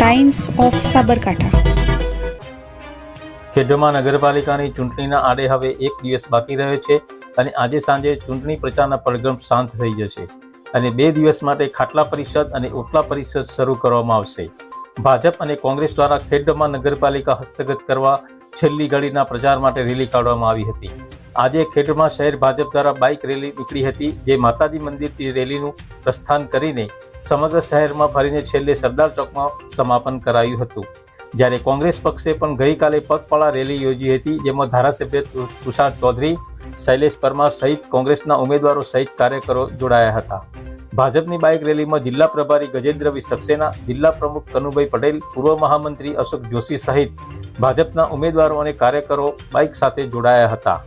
Times of Sabarkantha. Khedbrahma નગરપાલિકાની ચૂંટણીના આડે હવે એક દિવસ બાકી રહ્યો છે અને આજે સાંજે ચૂંટણી પ્રચારના પડઘમ શાંત થઈ જશે અને 2 દિવસ માટે ખાટલા પરિષદ અને ઓટલા પરિષદ શરૂ કરવામાં આવશે. ભાજપ અને કોંગ્રેસ દ્વારા ખેડબ્રહ્મા નગરપાલિકા હસ્તગત કરવા છેલ્લી ઘડીના પ્રચાર માટે રેલી કાઢવામાં આવી હતી. આજે ખેડબ્રહ્મા શહેર ભાજપ દ્વારા બાઇક રેલી નીકળી હતી, જે માતાજી મંદિરથી રેલીનું પ્રસ્થાન કરીને સમગ્ર શહેરમાં ફરીને છેલ્લે સરદાર ચોકમાં સમાપન કરાયું હતું. જ્યારે કોંગ્રેસ પક્ષે પણ ગઈકાલે પગપાળા રેલી યોજી હતી, જેમાં ધારાસભ્ય તુષાર ચૌધરી, શૈલેષ પરમાર સહિત કોંગ્રેસના ઉમેદવારો સહિત કાર્યકરો જોડાયા હતા. ભાજપની બાઇક રેલીમાં જિલ્લા પ્રભારી ગજેન્દ્રભાઈ સક્સેના, જિલ્લા પ્રમુખ કનુભાઈ પટેલ, પૂર્વ મહામંત્રી અશોક જોશી સહિત ભાજપના ઉમેદવારો અને કાર્યકરો બાઇક સાથે જોડાયા હતા.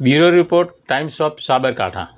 Bureau report, times of Sabarkantha.